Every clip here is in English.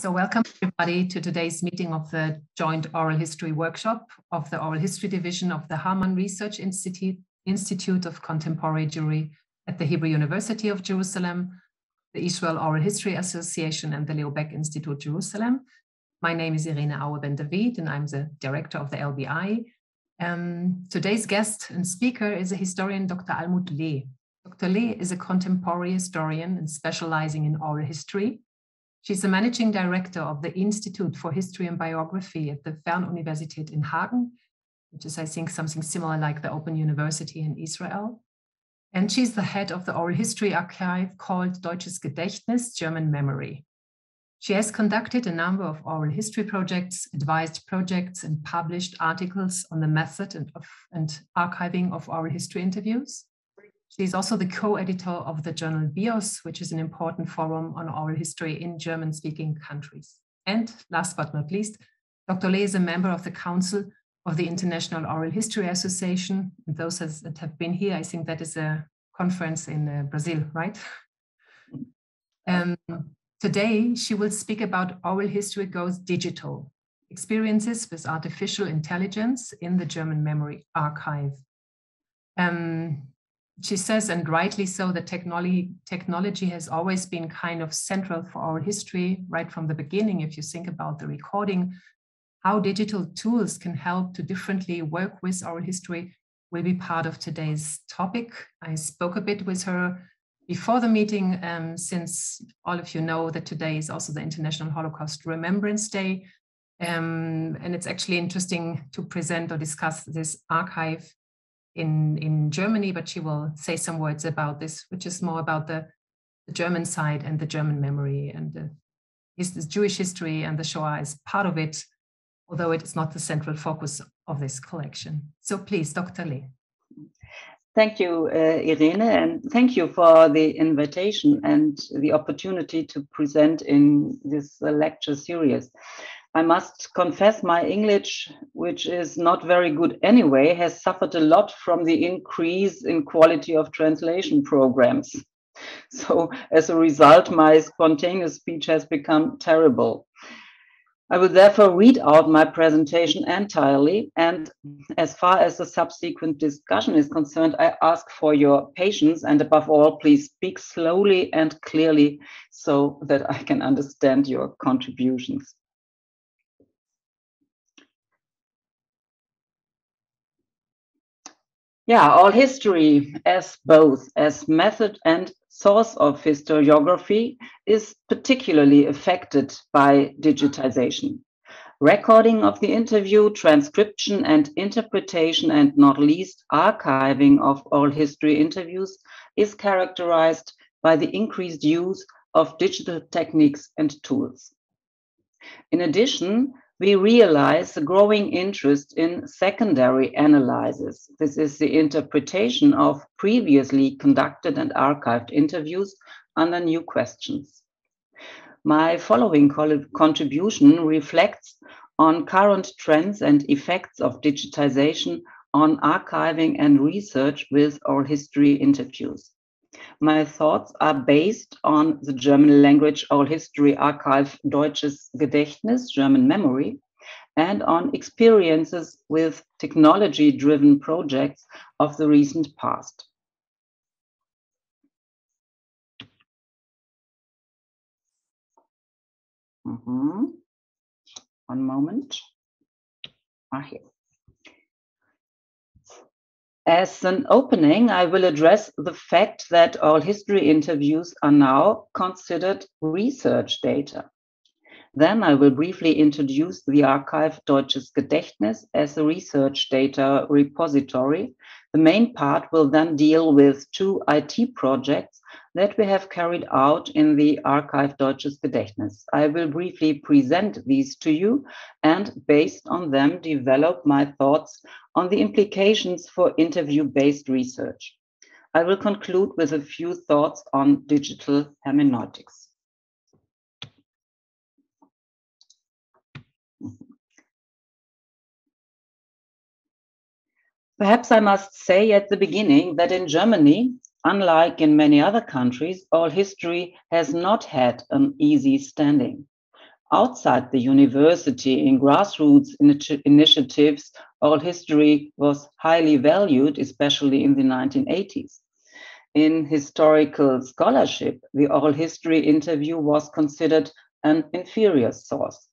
So welcome everybody to today's meeting of the joint oral history workshop of the Oral History Division of the Harman Research Institute of Contemporary Jewry at the Hebrew University of Jerusalem, the Israel Oral History Association and the Leo Baeck Institute Jerusalem. My name is Irene Aue Ben David and I'm the director of the LBI. Today's guest and speaker is a historian, Dr. Almut Lee. Dr. Lee is a contemporary historian and specializing in oral history. She's the managing director of the Institute for History and Biography at the Fernuniversität in Hagen, which is, I think, something similar like the Open University in Israel. And she's the head of the oral history archive called Deutsches Gedächtnis, German Memory. She has conducted a number of oral history projects, advised projects, and published articles on the method and archiving of oral history interviews. She's also the co-editor of the journal BIOS, which is an important forum on oral history in German-speaking countries. And last but not least, Dr. Lee is a member of the Council of the International Oral History Association. And those that have been here, I think that is a conference in Brazil, right? Today, she will speak about Oral History Goes Digital, experiences with artificial intelligence in the German Memory Archive. She says, and rightly so, that technology has always been kind of central for oral history right from the beginning. If you think about the recording, how digital tools can help to differently work with oral history will be part of today's topic. I spoke a bit with her before the meeting, since all of you know that today is also the International Holocaust Remembrance Day. And it's actually interesting to present or discuss this archive in Germany, but she will say some words about this, which is more about the German side and the German memory, and the Jewish history, and the Shoah is part of it, although it is not the central focus of this collection. So please, Dr. Lee. Thank you, Irene, and thank you for the invitation and the opportunity to present in this lecture series. I must confess my English, which is not very good anyway, has suffered a lot from the increase in quality of translation programs. So as a result, my spontaneous speech has become terrible. I will therefore read out my presentation entirely, and as far as the subsequent discussion is concerned, I ask for your patience, and above all, please speak slowly and clearly so that I can understand your contributions. Yeah, all history, as both as method and source of historiography, is particularly affected by digitization. Recording of the interview, transcription and interpretation, and not least archiving of oral history interviews is characterized by the increased use of digital techniques and tools. In addition, we realize the growing interest in secondary analyses. This is the interpretation of previously conducted and archived interviews under new questions. My following contribution reflects on current trends and effects of digitization on archiving and research with oral history interviews. My thoughts are based on the German language oral history archive Deutsches Gedächtnis, German Memory, and on experiences with technology-driven projects of the recent past. One moment. Here. As an opening, I will address the fact that oral history interviews are now considered research data. Then I will briefly introduce the archive Deutsches Gedächtnis as a research data repository. The main part will then deal with two IT projects that we have carried out in the archive Deutsches Gedächtnis. I will briefly present these to you and based on them develop my thoughts on the implications for interview-based research. I will conclude with a few thoughts on digital hermeneutics. Perhaps I must say at the beginning that in Germany, unlike in many other countries, oral history has not had an easy standing. Outside the university, in grassroots initiatives, oral history was highly valued, especially in the 1980s. In historical scholarship, the oral history interview was considered an inferior source.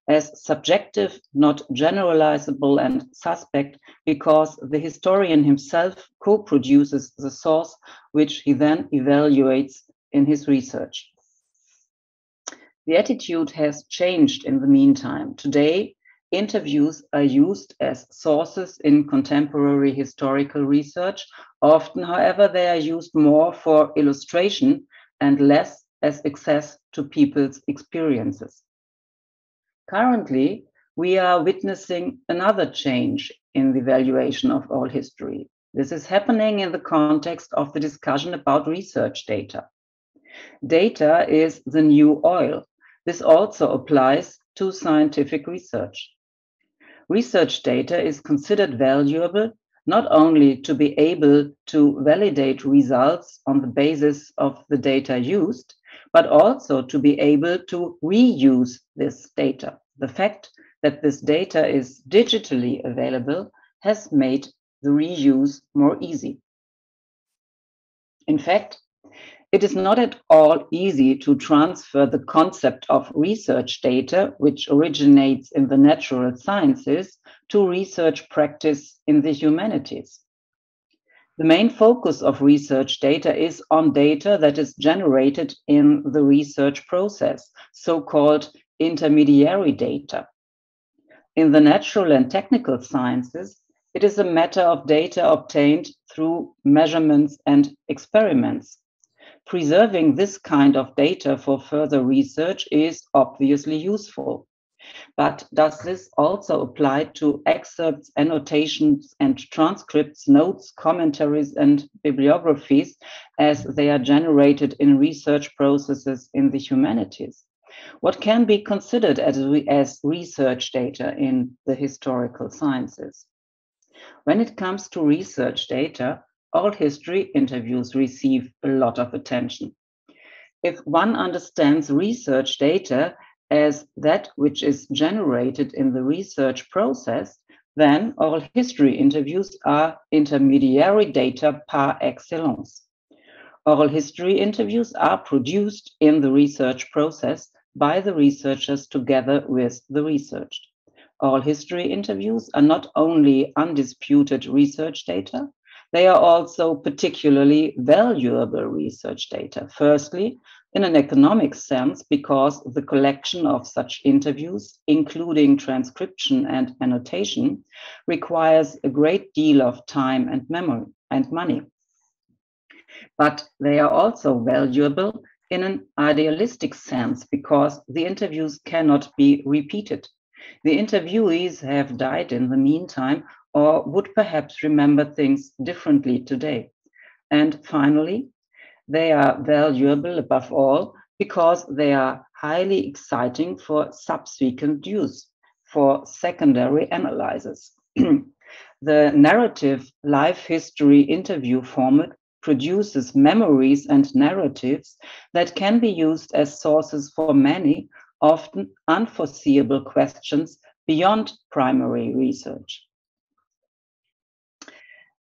As subjective, not generalizable and suspect, because the historian himself co-produces the source, which he then evaluates in his research. The attitude has changed in the meantime. Today, interviews are used as sources in contemporary historical research. Often, however, they are used more for illustration and less as access to people's experiences. Currently, we are witnessing another change in the valuation of oral history. This is happening in the context of the discussion about research data. Data is the new oil. This also applies to scientific research. Research data is considered valuable not only to be able to validate results on the basis of the data used, but also to be able to reuse this data. The fact that this data is digitally available has made the reuse more easy. In fact, it is not at all easy to transfer the concept of research data, which originates in the natural sciences, to research practice in the humanities. The main focus of research data is on data that is generated in the research process, so-called intermediary data. In the natural and technical sciences, it is a matter of data obtained through measurements and experiments. Preserving this kind of data for further research is obviously useful. But does this also apply to excerpts, annotations, and transcripts, notes, commentaries, and bibliographies as they are generated in research processes in the humanities? What can be considered as research data in the historical sciences? When it comes to research data, oral history interviews receive a lot of attention. If one understands research data as that which is generated in the research process, then oral history interviews are intermediary data par excellence. Oral history interviews are produced in the research process by the researchers together with the researched. Oral history interviews are not only undisputed research data, they are also particularly valuable research data. Firstly, in an economic sense, because the collection of such interviews, including transcription and annotation, requires a great deal of time and memory and money. But they are also valuable in an idealistic sense because the interviews cannot be repeated. The interviewees have died in the meantime or would perhaps remember things differently today. And finally, they are valuable above all because they are highly exciting for subsequent use, for secondary analysis. The narrative life history interview format produces memories and narratives that can be used as sources for many, often unforeseeable questions beyond primary research.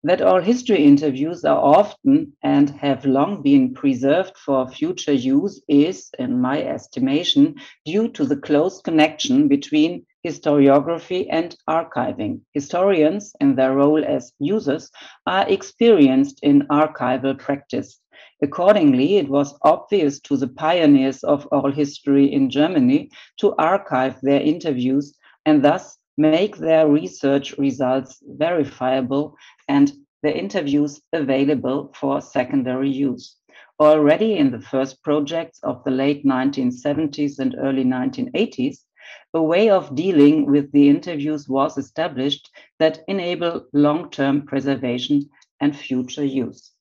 That oral history interviews are often and have long been preserved for future use is, in my estimation, due to the close connection between historiography and archiving. Historians, in their role as users, are experienced in archival practice. Accordingly, it was obvious to the pioneers of oral history in Germany to archive their interviews and thus make their research results verifiable and the interviews available for secondary use. Already in the first projects of the late 1970s and early 1980s, a way of dealing with the interviews was established that enable long-term preservation and future use.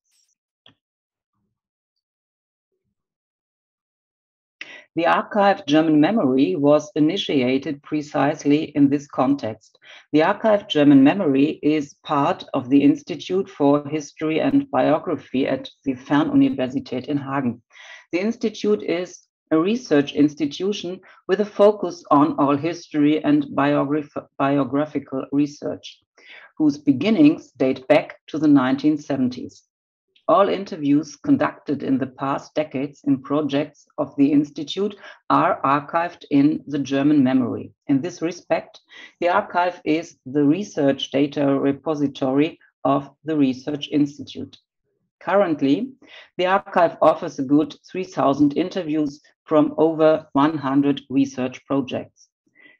The archived German memory was initiated precisely in this context. The archived German memory is part of the Institute for History and Biography at the Fernuniversität in Hagen. The institute is a research institution with a focus on oral history and biographical research, whose beginnings date back to the 1970s. All interviews conducted in the past decades in projects of the Institute are archived in the German memory. In this respect, the archive is the research data repository of the Research Institute. Currently, the archive offers a good 3,000 interviews from over 100 research projects.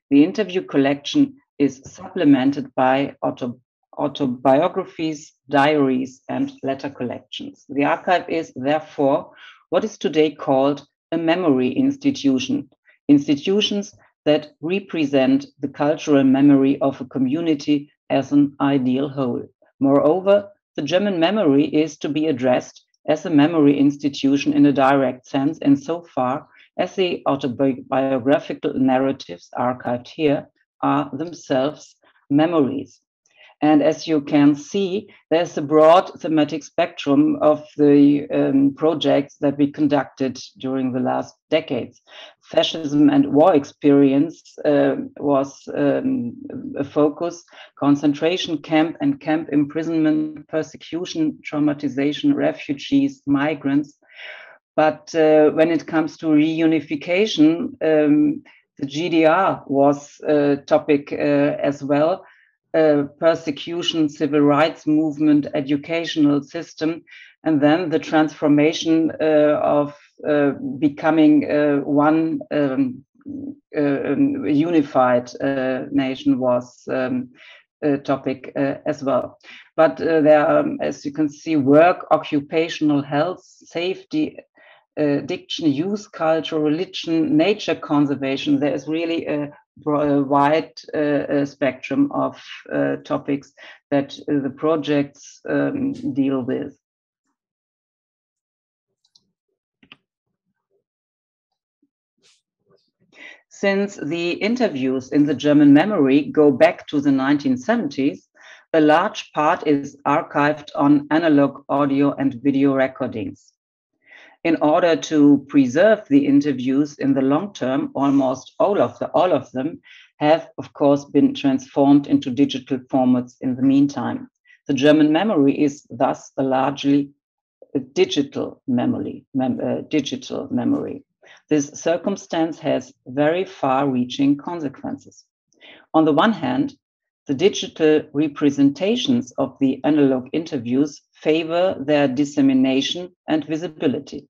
The interview collection is supplemented by autobiographies, diaries, and letter collections. The archive is therefore what is today called a memory institution, institutions that represent the cultural memory of a community as an ideal whole. Moreover, the German memory is to be addressed as a memory institution in a direct sense, insofar as the autobiographical narratives archived here are themselves memories. And as you can see, there's a broad thematic spectrum of the projects that we conducted during the last decades. Fascism and war experience was a focus, concentration camp and camp imprisonment, persecution, traumatization, refugees, migrants. But when it comes to reunification, the GDR was a topic as well. Persecution, civil rights movement, educational system, and then the transformation of becoming one unified nation was a topic as well. But there are, as you can see, work, occupational health, safety, addiction, youth culture, religion, nature conservation. There is really a wide spectrum of topics that the projects deal with. Since the interviews in the German memory go back to the 1970s, a large part is archived on analog audio and video recordings. In order to preserve the interviews in the long term, almost all of them have, of course, been transformed into digital formats in the meantime. The German memory is thus a largely digital memory. This circumstance has very far-reaching consequences. On the one hand, the digital representations of the analog interviews favor their dissemination and visibility.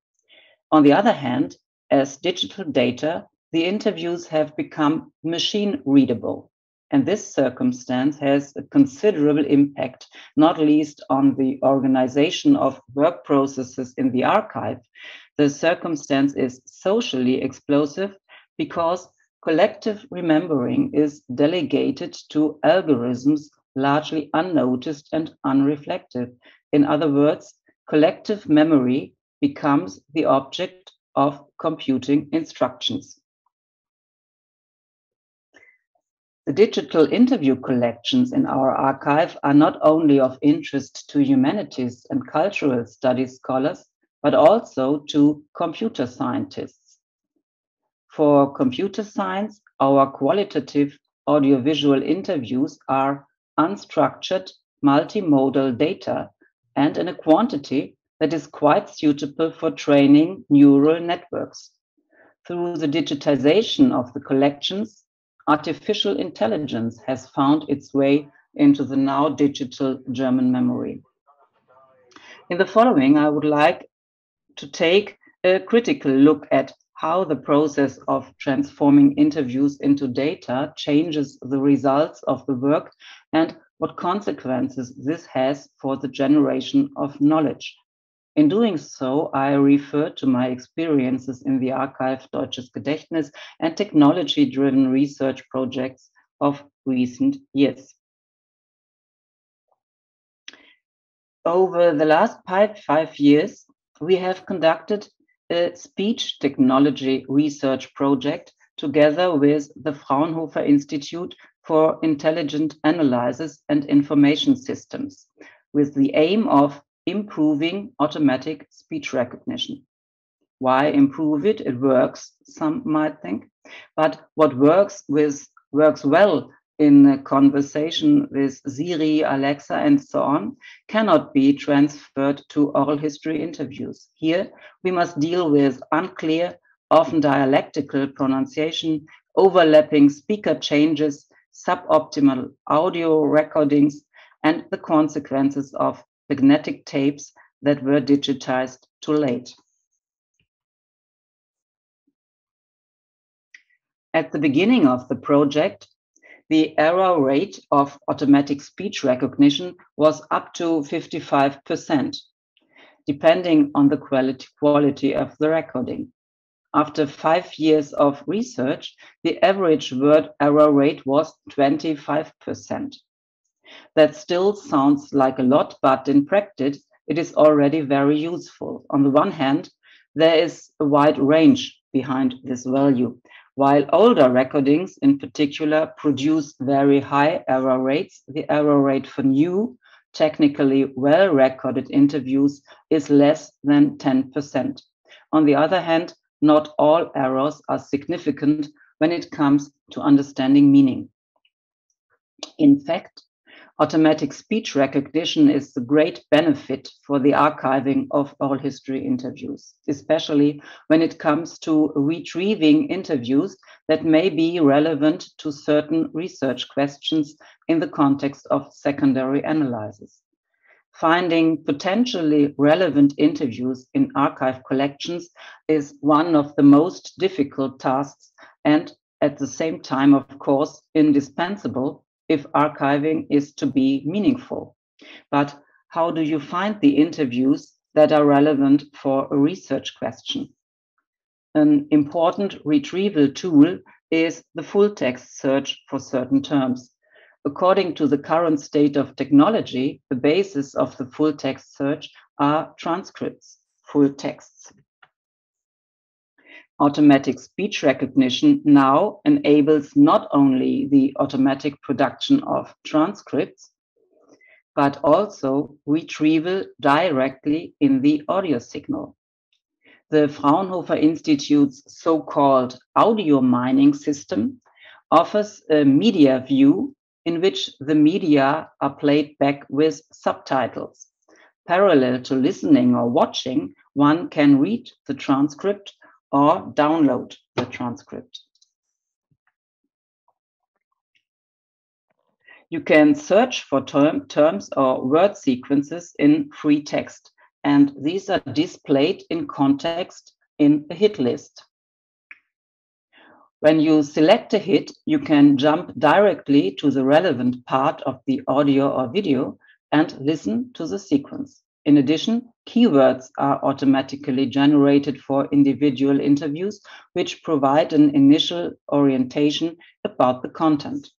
On the other hand, as digital data, the interviews have become machine readable. And this circumstance has a considerable impact, not least on the organization of work processes in the archive. The circumstance is socially explosive because collective remembering is delegated to algorithms largely unnoticed and unreflective. In other words, collective memory becomes the object of computing instructions. The digital interview collections in our archive are not only of interest to humanities and cultural studies scholars, but also to computer scientists. For computer science, our qualitative audiovisual interviews are unstructured multimodal data and in a quantity that is quite suitable for training neural networks. Through the digitization of the collections, artificial intelligence has found its way into the now digital German memory. In the following, I would like to take a critical look at how the process of transforming interviews into data changes the results of the work and what consequences this has for the generation of knowledge. In doing so, I refer to my experiences in the archive Deutsches Gedächtnis and technology-driven research projects of recent years. Over the last 5 years, we have conducted a speech technology research project together with the Fraunhofer Institute for Intelligent Analyses and Information Systems, with the aim of improving automatic speech recognition. Why improve it? It works, some might think. But what works well in a conversation with Siri, Alexa, and so on, cannot be transferred to oral history interviews. Here, we must deal with unclear, often dialectical pronunciation, overlapping speaker changes, suboptimal audio recordings, and the consequences of magnetic tapes that were digitized too late. At the beginning of the project, the error rate of automatic speech recognition was up to 55%, depending on the quality of the recording. After 5 years of research, the average word error rate was 25%. That still sounds like a lot, but in practice, it is already very useful. On the one hand, there is a wide range behind this value. While older recordings in particular produce very high error rates, the error rate for new, technically well-recorded interviews is less than 10%. On the other hand, not all errors are significant when it comes to understanding meaning. In fact, automatic speech recognition is a great benefit for the archiving of oral history interviews, especially when it comes to retrieving interviews that may be relevant to certain research questions in the context of secondary analyses. Finding potentially relevant interviews in archive collections is one of the most difficult tasks and at the same time, of course, indispensable if archiving is to be meaningful. But how do you find the interviews that are relevant for a research question? An important retrieval tool is the full text search for certain terms. According to the current state of technology, the basis of the full text search are transcripts, full texts. Automatic speech recognition now enables not only the automatic production of transcripts, but also retrieval directly in the audio signal. The Fraunhofer Institute's so-called audio mining system offers a media view in which the media are played back with subtitles. Parallel to listening or watching, one can read the transcript or download the transcript. You can search for terms or word sequences in free text, and these are displayed in context in a hit list. When you select a hit, you can jump directly to the relevant part of the audio or video and listen to the sequence. In addition, keywords are automatically generated for individual interviews, which provide an initial orientation about the content.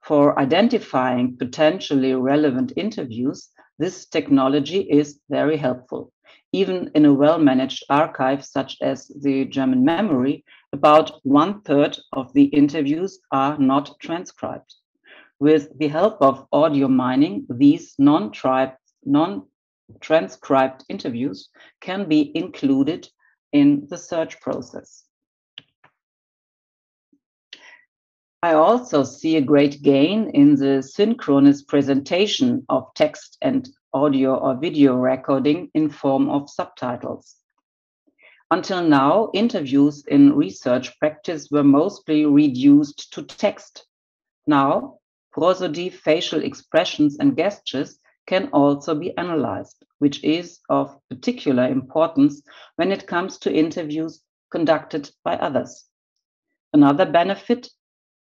For identifying potentially relevant interviews, this technology is very helpful. Even in a well-managed archive such as the German memory, about 1/3 of the interviews are not transcribed. With the help of audio mining, these non-transcribed interviews can be included in the search process. I also see a great gain in the synchronous presentation of text and audio or video recording in form of subtitles. Until now, interviews in research practice were mostly reduced to text. Now, prosody, facial expressions, and gestures can also be analyzed, which is of particular importance when it comes to interviews conducted by others. Another benefit: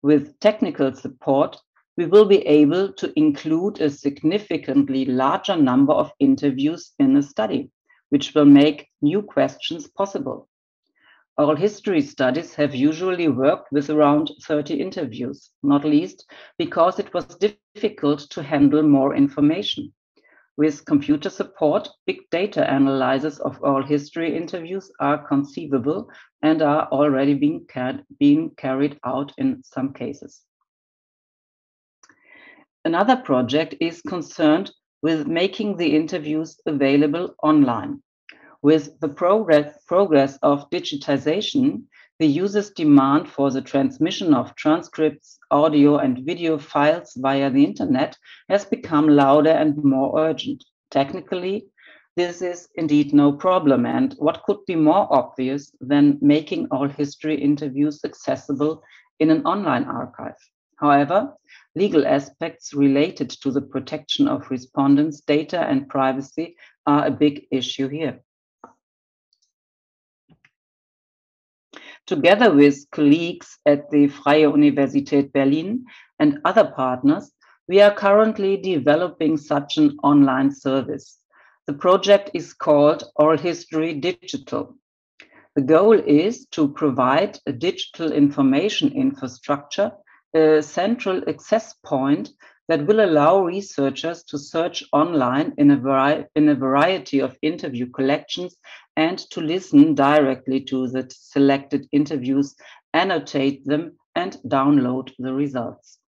with technical support, we will be able to include a significantly larger number of interviews in a study, which will make new questions possible. Oral history studies have usually worked with around 30 interviews, not least because it was difficult to handle more information. With computer support, big data analyses of oral history interviews are conceivable and are already being carried out in some cases. Another project is concerned with making the interviews available online. With the progress of digitization, the user's demand for the transmission of transcripts, audio, and video files via the internet has become louder and more urgent. Technically, this is indeed no problem, and what could be more obvious than making all history interviews accessible in an online archive? However, legal aspects related to the protection of respondents' data and privacy are a big issue here. Together with colleagues at the Freie Universität Berlin and other partners, we are currently developing such an online service. The project is called Oral History Digital. The goal is to provide a digital information infrastructure, a central access point that will allow researchers to search online in a variety of interview collections and to listen directly to the selected interviews, annotate them, and download the results.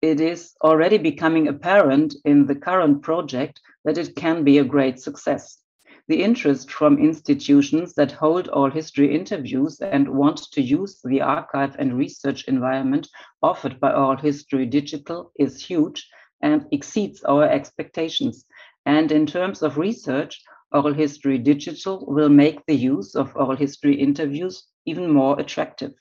It is already becoming apparent in the current project that it can be a great success. The interest from institutions that hold all history interviews and want to use the archive and research environment offered by Oral History Digital is huge and exceeds our expectations. And in terms of research, Oral History Digital will make the use of oral history interviews even more attractive.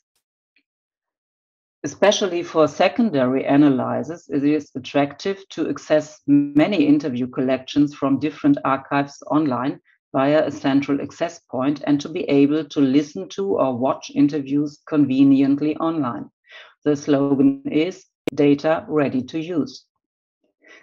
Especially for secondary analyses, it is attractive to access many interview collections from different archives online via a central access point and to be able to listen to or watch interviews conveniently online. The slogan is data ready to use.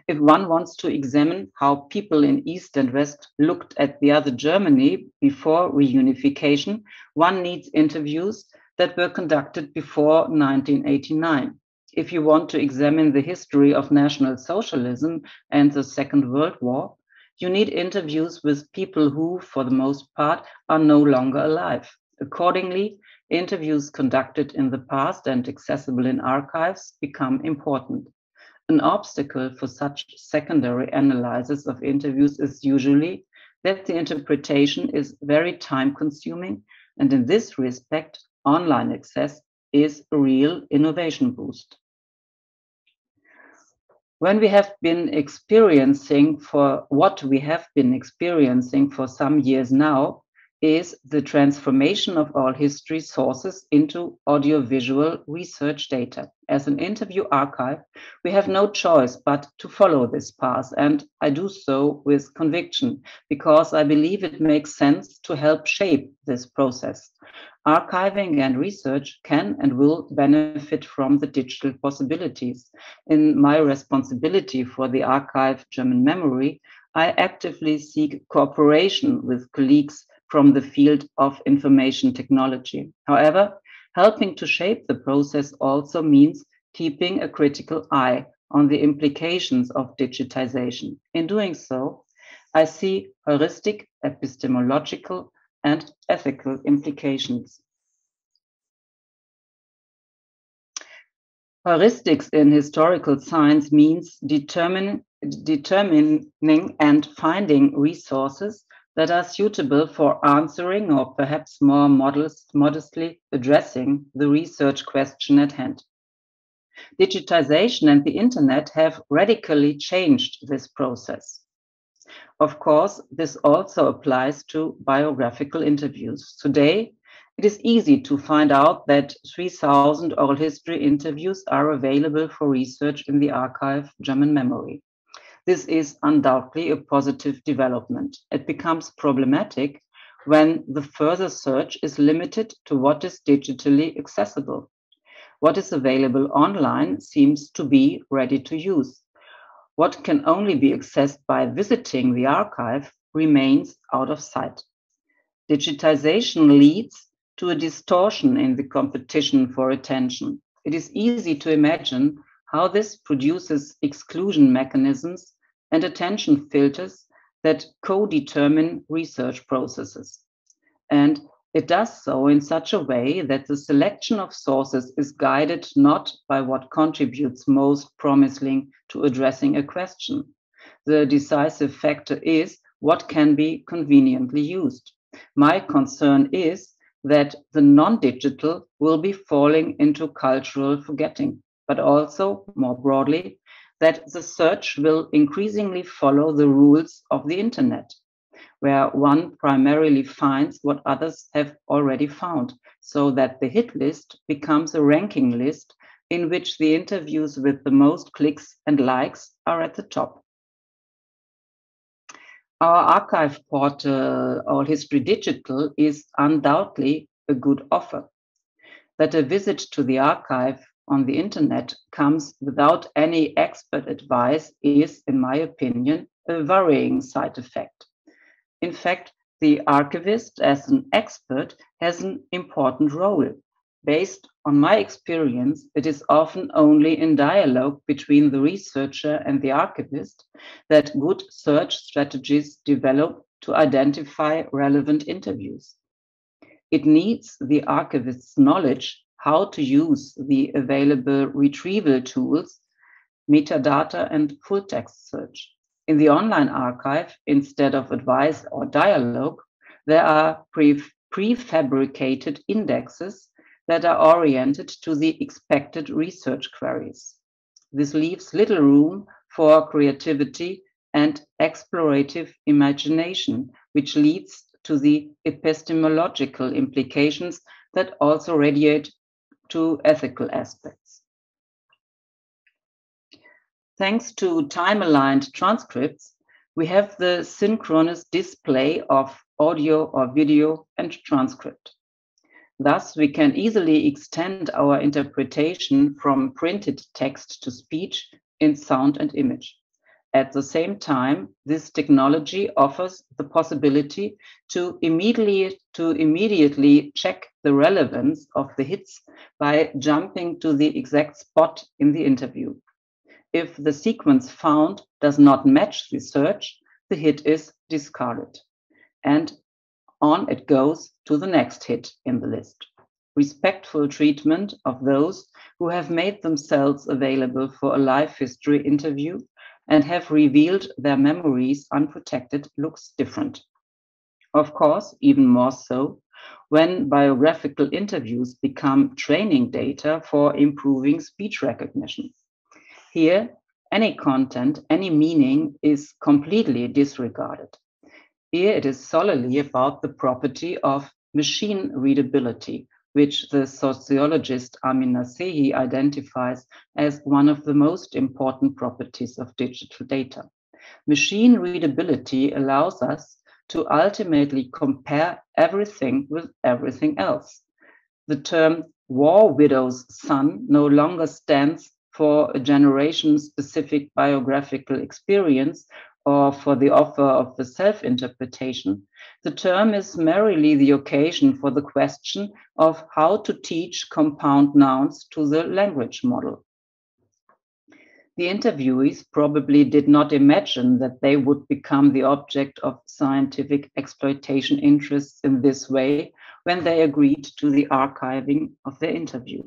If one wants to examine how people in East and West looked at the other Germany before reunification, one needs interviews that were conducted before 1989. If you want to examine the history of National Socialism and the Second World War, you need interviews with people who, for the most part, are no longer alive. Accordingly, interviews conducted in the past and accessible in archives become important. An obstacle for such secondary analysis of interviews is usually that the interpretation is very time-consuming, and in this respect, online access is a real innovation boost. What we have been experiencing for some years now is the transformation of all history sources into audiovisual research data. As an interview archive, we have no choice but to follow this path, and I do so with conviction because I believe it makes sense to help shape this process. Archiving and research can and will benefit from the digital possibilities. In my responsibility for the archive German memory, I actively seek cooperation with colleagues from the field of information technology. However, helping to shape the process also means keeping a critical eye on the implications of digitization. In doing so, I see heuristic, epistemological, and ethical implications. Heuristics in historical science means determining and finding resources that are suitable for answering or perhaps more modestly addressing the research question at hand. Digitization and the internet have radically changed this process. Of course, this also applies to biographical interviews. Today, it is easy to find out that 3,000 oral history interviews are available for research in the archive German memory. This is undoubtedly a positive development. It becomes problematic when the further search is limited to what is digitally accessible. What is available online seems to be ready to use. What can only be accessed by visiting the archive remains out of sight. Digitization leads to a distortion in the competition for attention. It is easy to imagine how this produces exclusion mechanisms and attention filters that co-determine research processes. And it does so in such a way that the selection of sources is guided not by what contributes most promising to addressing a question. The decisive factor is what can be conveniently used. My concern is that the non-digital will be falling into cultural forgetting, but also, more broadly, that the search will increasingly follow the rules of the internet, where one primarily finds what others have already found, so that the hit list becomes a ranking list in which the interviews with the most clicks and likes are at the top. Our archive portal, All History Digital, is undoubtedly a good offer. That a visit to the archive on the internet comes without any expert advice is, in my opinion, a worrying side effect. In fact, the archivist as an expert has an important role. Based on my experience, it is often only in dialogue between the researcher and the archivist that good search strategies develop to identify relevant interviews. It needs the archivist's knowledge how to use the available retrieval tools, metadata, and full text search. In the online archive, instead of advice or dialogue, there are prefabricated indexes that are oriented to the expected research queries. This leaves little room for creativity and explorative imagination, which leads to the epistemological implications that also radiate to ethical aspects. Thanks to time-aligned transcripts, we have the synchronous display of audio or video and transcript. Thus, we can easily extend our interpretation from printed text to speech in sound and image. At the same time, this technology offers the possibility to immediately check the relevance of the hits by jumping to the exact spot in the interview. If the sequence found does not match the search, the hit is discarded. And on it goes to the next hit in the list. Respectful treatment of those who have made themselves available for a live history interview and have revealed their memories unprotected looks different. Of course, even more so when biographical interviews become training data for improving speech recognition. Here, any content, any meaning is completely disregarded. Here it is solely about the property of machine readability, which the sociologist Amin Nasehi identifies as one of the most important properties of digital data. Machine readability allows us to ultimately compare everything with everything else. The term war widow's son no longer stands for a generation-specific biographical experience or for the offer of the self-interpretation. The term is merely the occasion for the question of how to teach compound nouns to the language model. The interviewees probably did not imagine that they would become the object of scientific exploitation interests in this way when they agreed to the archiving of their interview.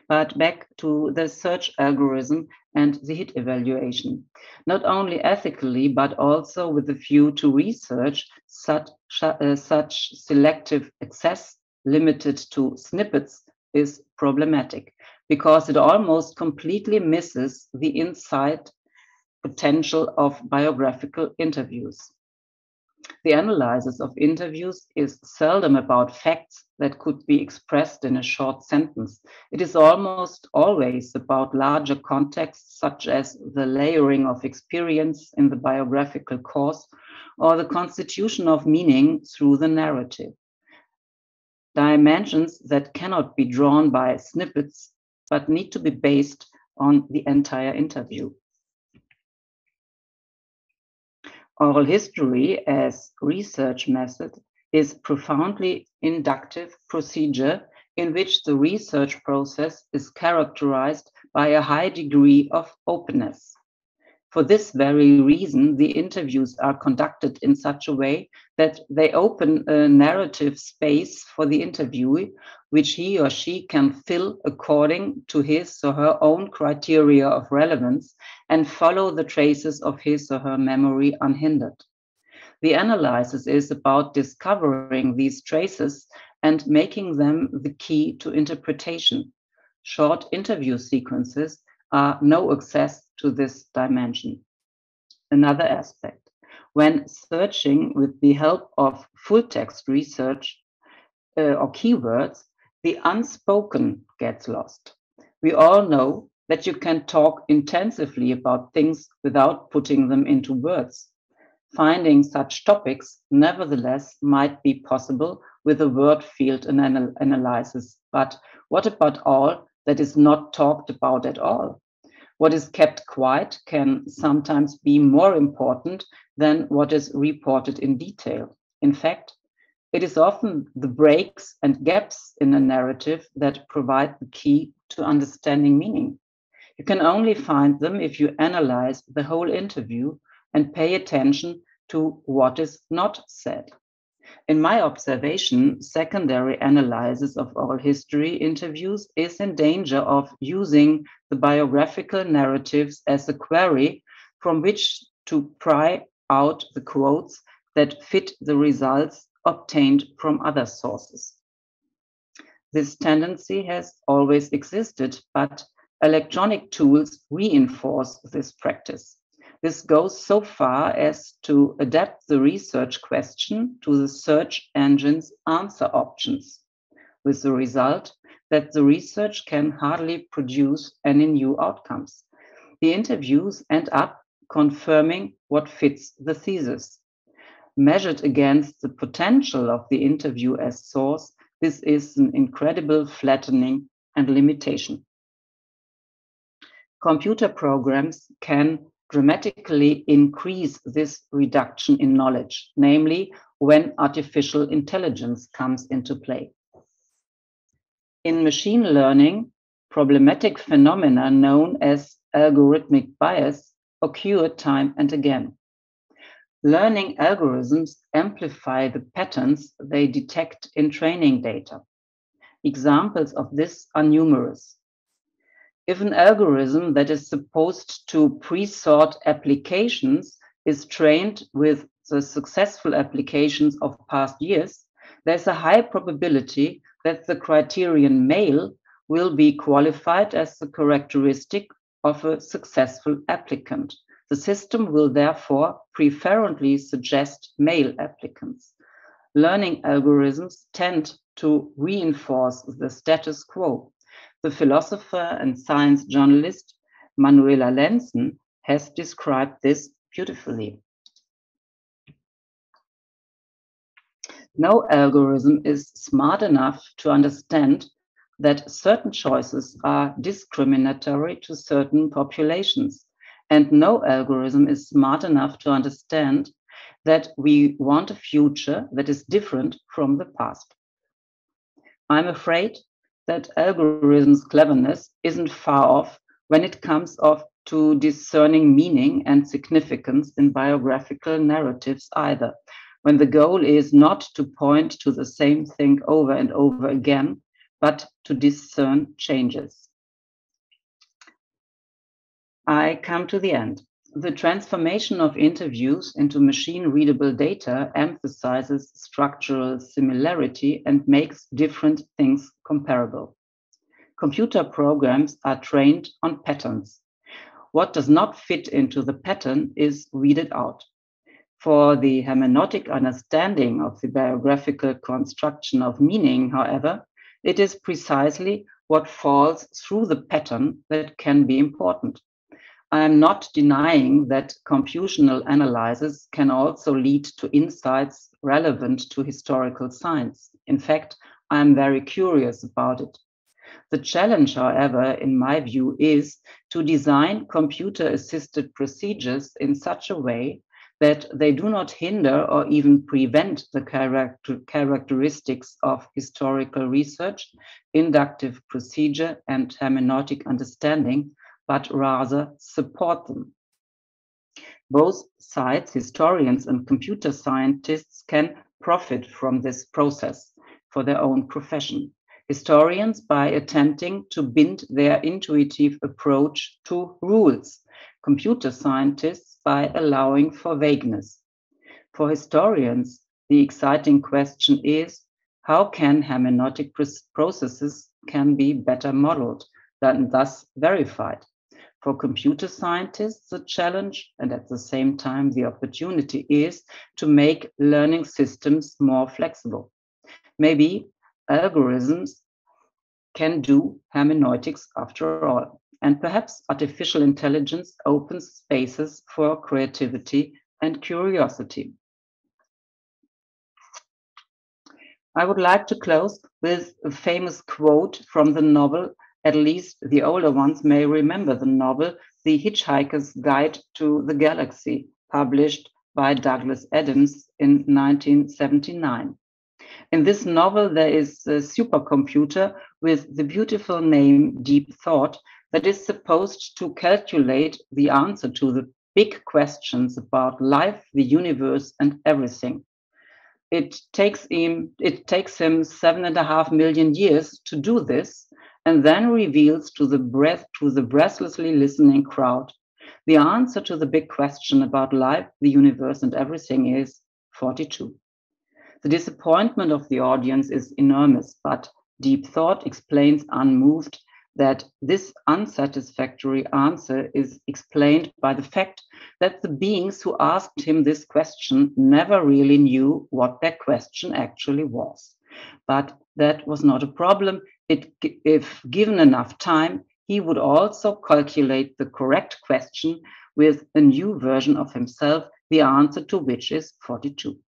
But back to the search algorithm and the hit evaluation. Not only ethically, but also with a view to research, such selective access limited to snippets is problematic because it almost completely misses the insight potential of biographical interviews. The analysis of interviews is seldom about facts that could be expressed in a short sentence. It is almost always about larger contexts, such as the layering of experience in the biographical course or the constitution of meaning through the narrative. Dimensions that cannot be drawn by snippets, but need to be based on the entire interview. Oral history as research method is profoundly inductive procedure in which the research process is characterized by a high degree of openness. For this very reason, the interviews are conducted in such a way that they open a narrative space for the interviewee, which he or she can fill according to his or her own criteria of relevance and follow the traces of his or her memory unhindered. The analysis is about discovering these traces and making them the key to interpretation. Short interview sequences are no access to this dimension. Another aspect, when searching with the help of full text research or keywords, the unspoken gets lost. We all know that you can talk intensively about things without putting them into words. Finding such topics, nevertheless, might be possible with a word field analysis. But what about all that is not talked about at all? What is kept quiet can sometimes be more important than what is reported in detail. In fact, it is often the breaks and gaps in a narrative that provide the key to understanding meaning. You can only find them if you analyze the whole interview and pay attention to what is not said. In my observation, secondary analysis of oral history interviews is in danger of using the biographical narratives as a query from which to pry out the quotes that fit the results obtained from other sources. This tendency has always existed, but electronic tools reinforce this practice. This goes so far as to adapt the research question to the search engine's answer options, with the result that the research can hardly produce any new outcomes. The interviews end up confirming what fits the thesis. Measured against the potential of the interview as source, this is an incredible flattening and limitation. Computer programs can dramatically increase this reduction in knowledge, namely when artificial intelligence comes into play. In machine learning, problematic phenomena known as algorithmic bias occur time and again. Learning algorithms amplify the patterns they detect in training data. Examples of this are numerous. If an algorithm that is supposed to pre-sort applications is trained with the successful applications of past years, there's a high probability that the criterion male will be qualified as the characteristic of a successful applicant. The system will therefore preferentially suggest male applicants. Learning algorithms tend to reinforce the status quo. The philosopher and science journalist Manuela Lenzen has described this beautifully. No algorithm is smart enough to understand that certain choices are discriminatory to certain populations, and no algorithm is smart enough to understand that we want a future that is different from the past. I'm afraid that algorithms' cleverness isn't far off when it comes to discerning meaning and significance in biographical narratives either, when the goal is not to point to the same thing over and over again, but to discern changes. I come to the end. The transformation of interviews into machine-readable data emphasizes structural similarity and makes different things comparable. Computer programs are trained on patterns. What does not fit into the pattern is weeded out. For the hermeneutic understanding of the biographical construction of meaning, however, it is precisely what falls through the pattern that can be important. I am not denying that computational analysis can also lead to insights relevant to historical science. In fact, I am very curious about it. The challenge, however, in my view, is to design computer-assisted procedures in such a way that they do not hinder or even prevent the characteristics of historical research, inductive procedure, and hermeneutic understanding, but rather support them. Both sides, historians and computer scientists, can profit from this process for their own profession. Historians by attempting to bind their intuitive approach to rules, computer scientists by allowing for vagueness. For historians, the exciting question is, how can hermeneutic processes can be better modeled and thus verified? For computer scientists, the challenge and at the same time the opportunity is to make learning systems more flexible. Maybe algorithms can do hermeneutics after all, and perhaps artificial intelligence opens spaces for creativity and curiosity. I would like to close with a famous quote from the novel. At least the older ones may remember the novel, The Hitchhiker's Guide to the Galaxy, published by Douglas Adams in 1979. In this novel, there is a supercomputer with the beautiful name Deep Thought that is supposed to calculate the answer to the big questions about life, the universe, and everything. It takes him 7.5 million years to do this, and then reveals to the breathlessly listening crowd the answer to the big question about life, the universe, and everything is 42. The disappointment of the audience is enormous, but Deep Thought explains unmoved that this unsatisfactory answer is explained by the fact that the beings who asked him this question never really knew what their question actually was. But that was not a problem. If given enough time, he would also calculate the correct question with a new version of himself, the answer to which is 42.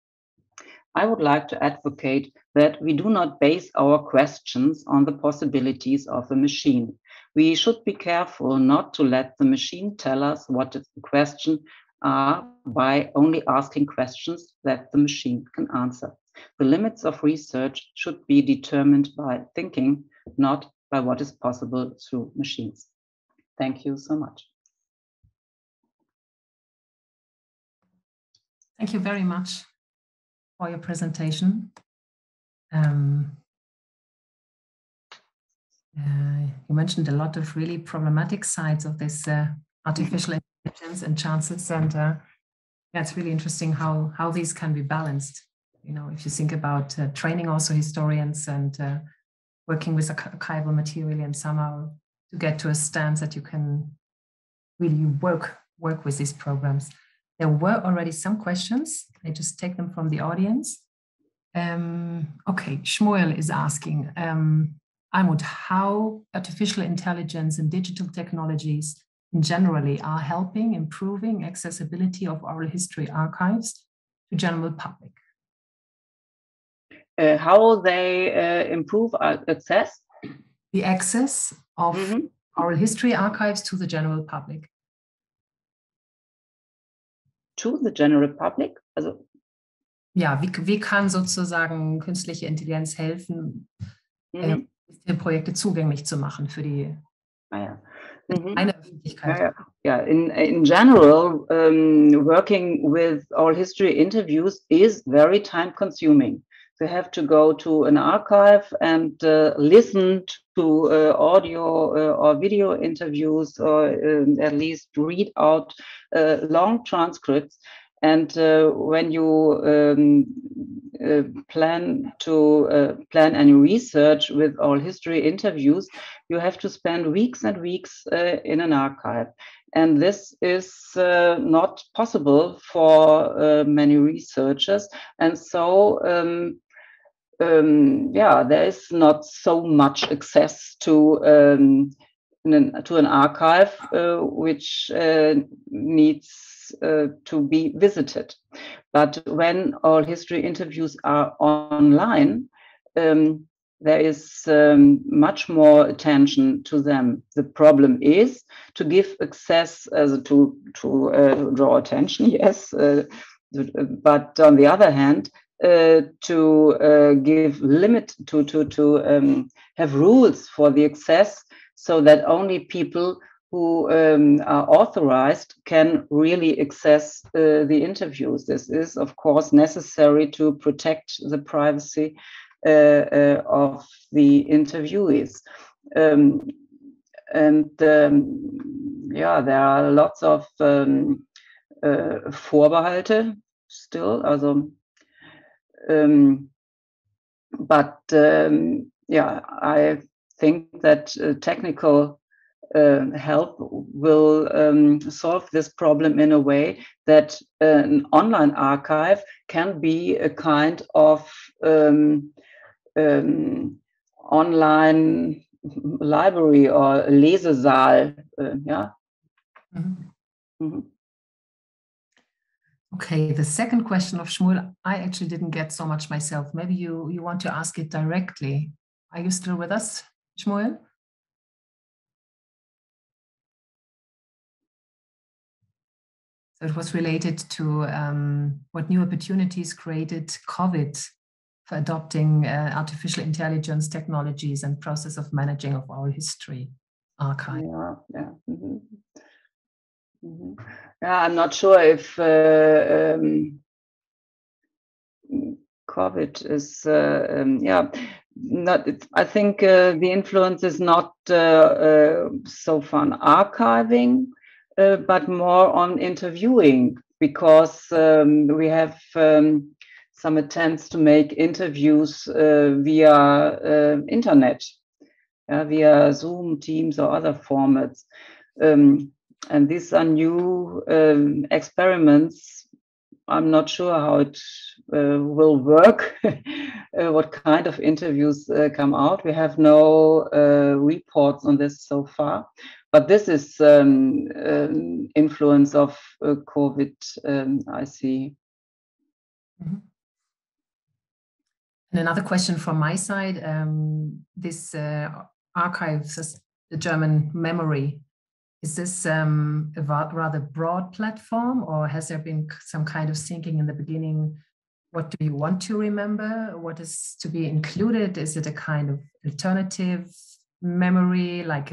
I would like to advocate that we do not base our questions on the possibilities of the machine. We should be careful not to let the machine tell us what the questions are by only asking questions that the machine can answer. The limits of research should be determined by thinking, not by what is possible through machines. Thank you so much. Thank you very much for your presentation. You mentioned a lot of really problematic sides of this artificial intelligence and chances, and yeah, it's really interesting how these can be balanced. You know, if you think about training also historians and working with archival material and somehow to get to a stance that you can really work with these programs. There were already some questions. I just take them from the audience. Okay, Shmuel is asking, Almut, how artificial intelligence and digital technologies generally are helping improving accessibility of oral history archives to general public? How they improve access? The access of oral history archives to the general public. To the general public? Also ja, wie kann sozusagen künstliche Intelligenz helfen, diese Projekte zugänglich zu machen für die eine Öffentlichkeit? In general, working with oral history interviews is very time consuming. You have to go to an archive and listen to audio or video interviews, or at least read out long transcripts. And when you plan any research with oral history interviews, you have to spend weeks and weeks in an archive. And this is not possible for many researchers. And so, there is not so much access to an archive which needs to be visited. But when all history interviews are online, there is much more attention to them. The problem is to give access to draw attention, yes, but on the other hand, to give limit to have rules for the access, so that only people who are authorized can really access the interviews. This is, of course, necessary to protect the privacy of the interviewees. Yeah, there are lots of Vorbehalte still, also, but yeah, I think that technical help will solve this problem in a way that an online archive can be a kind of online library or Lesesaal. Yeah. Mhm. Mm-hmm. Okay, the second question of Shmuel, I actually didn't get so much myself. Maybe you want to ask it directly. Are you still with us, Shmuel? So it was related to what new opportunities created COVID for adopting artificial intelligence technologies and process of managing of oral history archive. Yeah, yeah. Mm-hmm. Mm-hmm. Yeah, I'm not sure if COVID is, yeah, not. I think the influence is not so far on archiving, but more on interviewing, because we have some attempts to make interviews via internet, via Zoom, Teams, or other formats. And these are new experiments. I'm not sure how it will work, what kind of interviews come out. We have no reports on this so far, but this is influence of COVID, I see. Mm-hmm. And another question from my side, this archives, the German memory, is this a rather broad platform, or has there been some kind of thinking in the beginning? What do you want to remember? What is to be included? Is it a kind of alternative memory, like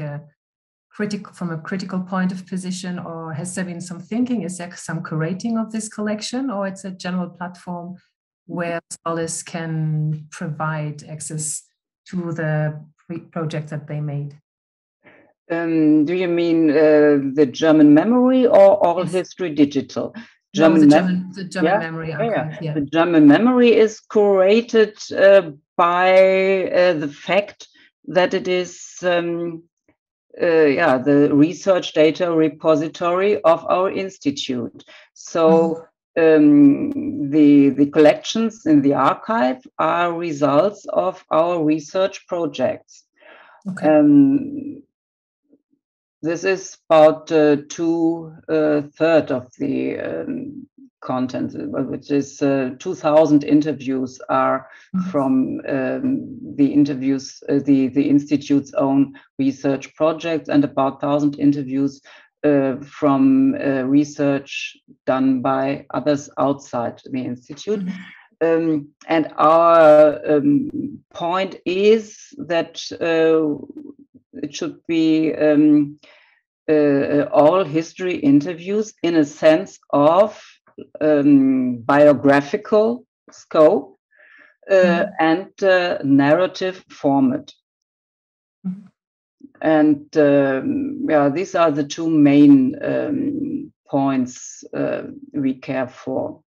from a critical point of position, or has there been some thinking? Is there some curating of this collection, or it's a general platform where scholars can provide access to the project that they made? Do you mean the German memory or oral history digital? No, the German memory archive. Yeah. The German memory is curated by the fact that it is the research data repository of our institute. So the collections in the archive are results of our research projects. Okay. This is about 2/3 of the content, which is 2,000 interviews are from the interviews, the institute's own research projects, and about 1,000 interviews from research done by others outside the institute. And our point is that it should be oral history interviews in a sense of biographical scope and narrative format. And these are the two main points we care for.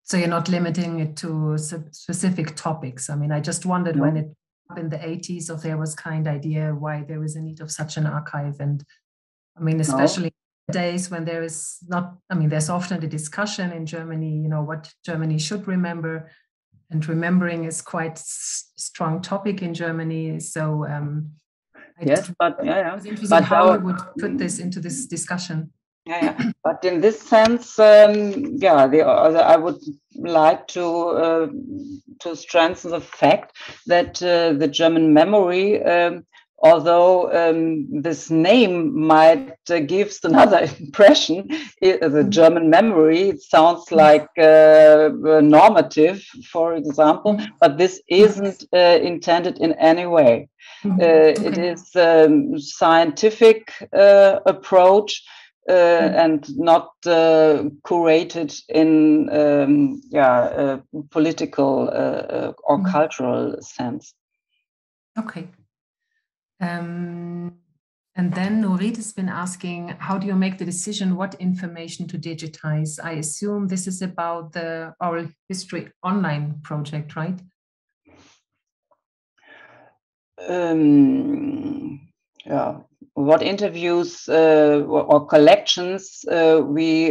So you're not limiting it to specific topics. I mean, I just wondered when it in the 80s, if there was kind of idea why there is a need of such an archive. And I mean, especially days when there is not, I mean, there's often a discussion in Germany, you know, what Germany should remember, and remembering is quite a strong topic in Germany. So but how you would put this into this discussion. But in this sense, I would like to strengthen the fact that the German memory although this name might give another impression. The German memory, it sounds like normative, for example, but this isn't intended in any way. It is scientific approach and not curated in political or cultural sense. Okay. And then Nurit has been asking, how do you make the decision what information to digitize? I assume this is about the oral history online project, right? Yeah. What interviews or collections we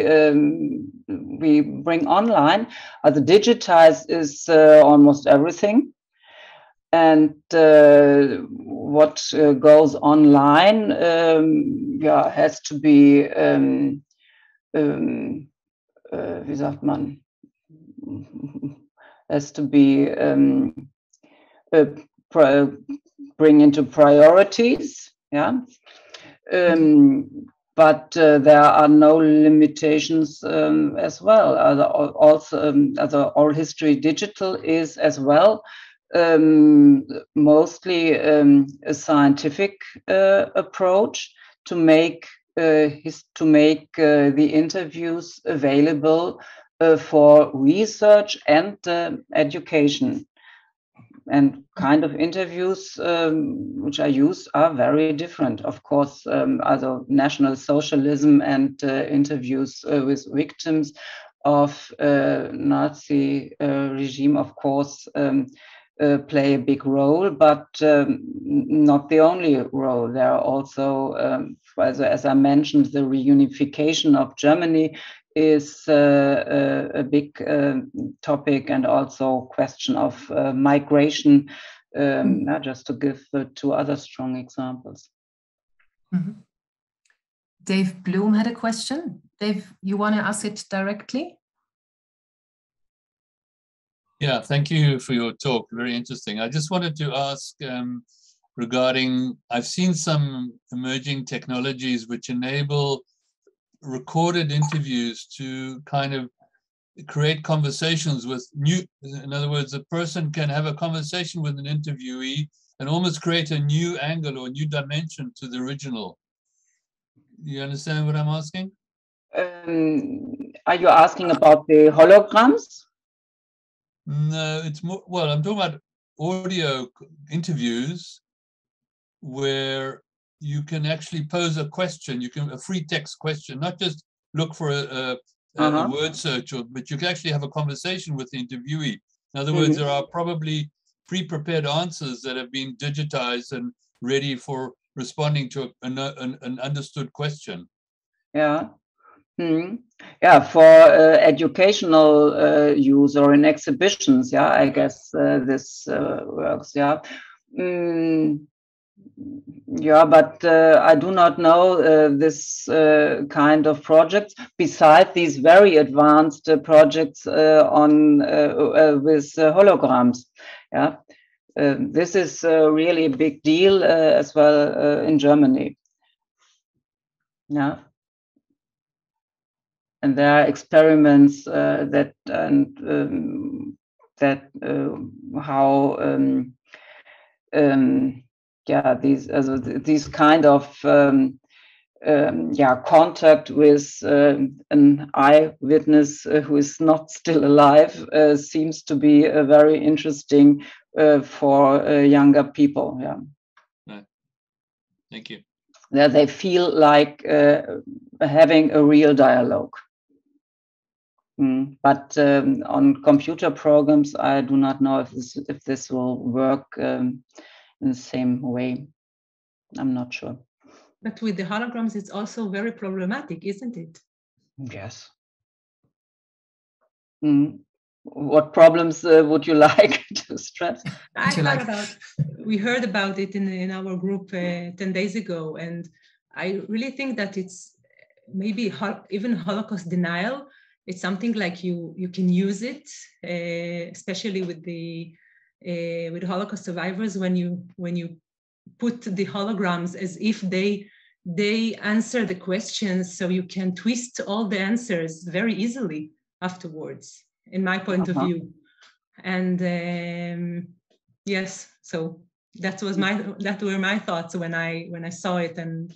bring online? The digitize is almost everything. And what goes online has to be, wie sagt man, has to be bring into priorities, yeah. But there are no limitations as well. Also, oral history digital is as well. Mostly a scientific approach to make the interviews available for research and education. And kind of interviews which I use are very different. Of course, also National Socialism and interviews with victims of Nazi regime, of course, play a big role, but not the only role. There are also, as I mentioned, the reunification of Germany is a big topic, and also question of migration, just to give two other strong examples. Mm-hmm. Dave Bloom had a question. Dave, you want to ask it directly? Yeah, thank you for your talk. Very interesting. I just wanted to ask regarding, I've seen some emerging technologies which enable recorded interviews to kind of create conversations with in other words, a person can have a conversation with an interviewee and almost create a new angle or new dimension to the original. You understand what I'm asking? Are you asking about the holograms? No, it's more, well, I'm talking about audio interviews where you can actually pose a question, a free text question, not just look for a word search, but you can actually have a conversation with the interviewee. In other words, there are probably pre-prepared answers that have been digitized and ready for responding to an understood question. Yeah. Yeah, for educational use or in exhibitions, yeah, I guess this works, yeah. Yeah, but I do not know this kind of projects besides these very advanced projects on with holograms. Yeah, this is really a big deal as well in Germany. Yeah. And there are experiments that these kind of contact with an eyewitness who is not still alive seems to be very interesting for younger people. Yeah. Right. Thank you. That they feel like having a real dialogue. But on computer programs, I do not know if this will work in the same way. I'm not sure. But with the holograms, it's also very problematic, isn't it? Yes. What problems would you like to stress? We heard about it in our group 10 days ago, and I really think that it's maybe even Holocaust denial. It's something like you can use it, especially with the Holocaust survivors when you put the holograms as if they answer the questions, so you can twist all the answers very easily afterwards, in my point of view. And yes, so that were my thoughts when I saw it. And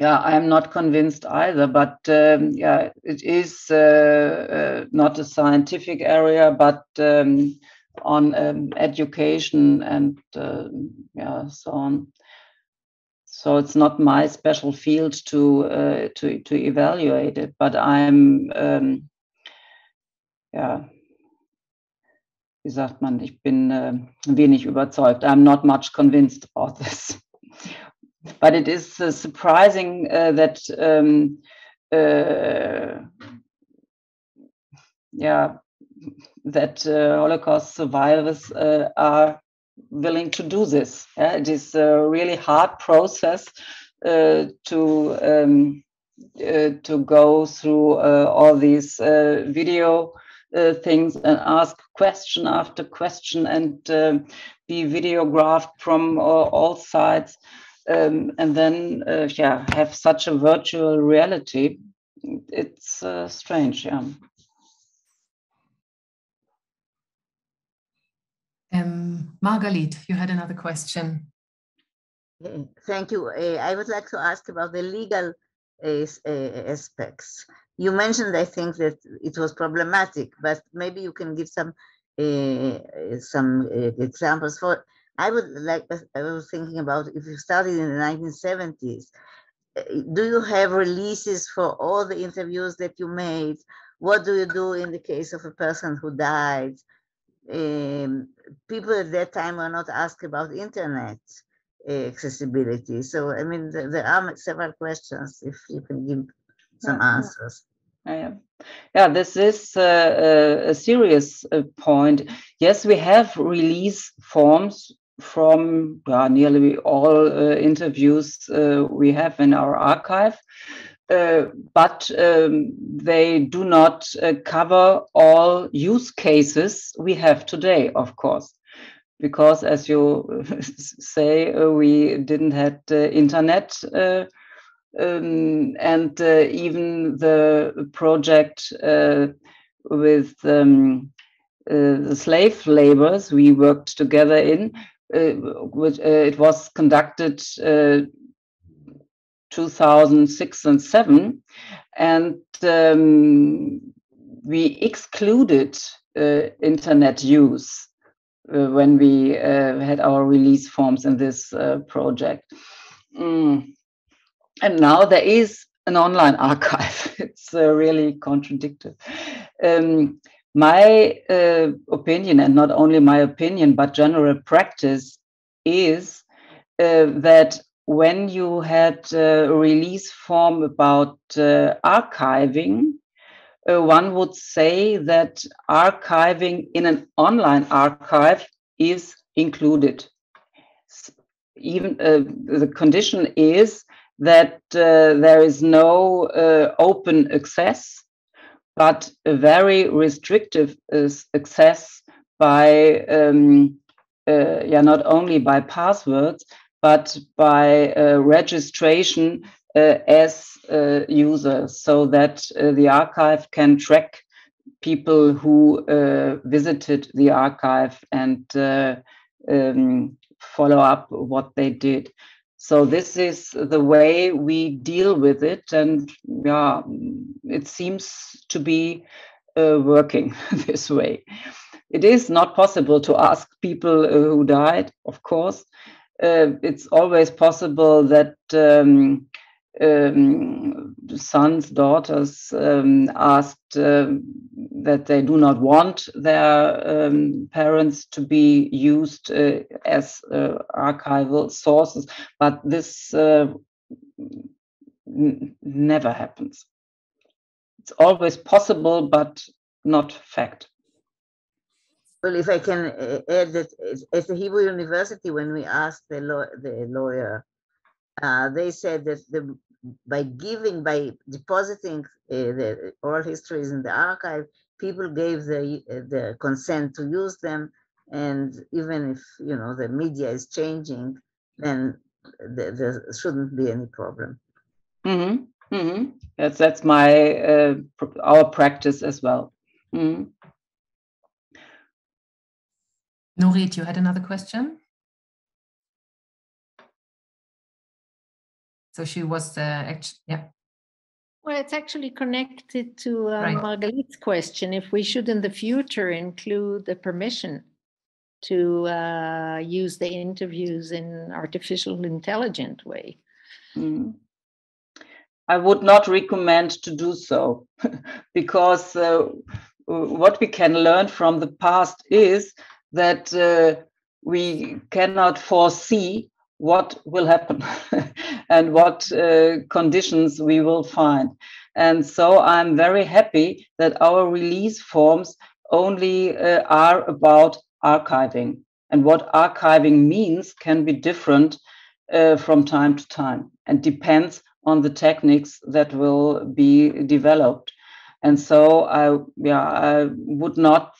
yeah, I'm not convinced either, but yeah, it is not a scientific area, but on education and yeah, so on. So it's not my special field to evaluate it, but I'm ja, wie sagt man, ich bin wenig überzeugt. I'm not much convinced about this. But it is surprising that yeah, that Holocaust survivors are willing to do this. Yeah? It is a really hard process to go through all these video things and ask question after question and be videographed from all sides. And then, yeah, have such a virtual reality. It's strange, yeah. Margalit, you had another question. Thank you. I would like to ask about the legal aspects. You mentioned, I think, that it was problematic, but maybe you can give some examples for. I was thinking about, if you started in the 1970s, do you have releases for all the interviews that you made? What do you do in the case of a person who died? People at that time were not asked about internet accessibility. So, I mean, there are several questions, if you can give some answers. Yeah, this is a serious point. Yes, we have release forms from nearly all interviews we have in our archive, but they do not cover all use cases we have today, of course, because, as you say, we didn't have internet, and even the project with the slave labors we worked together in, which it was conducted 2006 and 2007, and we excluded internet use when we had our release forms in this project. And now there is an online archive. It's really contradictory. My opinion, and not only my opinion, but general practice, is that when you had a release form about archiving, one would say that archiving in an online archive is included. Even the condition is that there is no open access, but a very restrictive access by, not only by passwords, but by registration as users, so that the archive can track people who visited the archive and follow up what they did. So this is the way we deal with it, and yeah, it seems to be working this way. It is not possible to ask people who died, of course. It's always possible that sons, daughters asked that they do not want their parents to be used as archival sources, but this never happens. It's always possible, but not fact. Well, if I can add that at the Hebrew University, when we asked the lawyer, they said that by depositing the oral histories in the archive, people gave the consent to use them, and even if the media is changing, then there shouldn't be any problem. Mm-hmm. Mm-hmm. That's my our practice as well. Mm-hmm. Nurit, you had another question? So she was yeah. Well, it's actually connected to Margalit's question, if we should in the future include the permission to use the interviews in artificial intelligent way. Mm. I would not recommend to do so because what we can learn from the past is that we cannot foresee what will happen and what conditions we will find. And so I'm very happy that our release forms only are about archiving. And what archiving means can be different from time to time and depends on the techniques that will be developed. And so I would not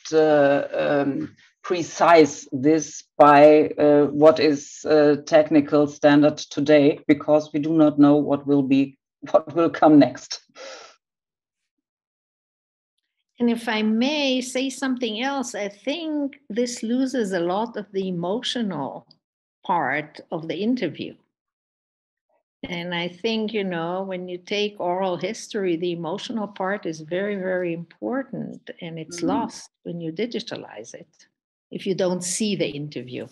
precise this by what is technical standard today, because we do not know what will come next. And if I may say something else, I think this loses a lot of the emotional part of the interview. And I think, when you take oral history, the emotional part is very, very important, and it's lost when you digitalize it, if you don't see the interview.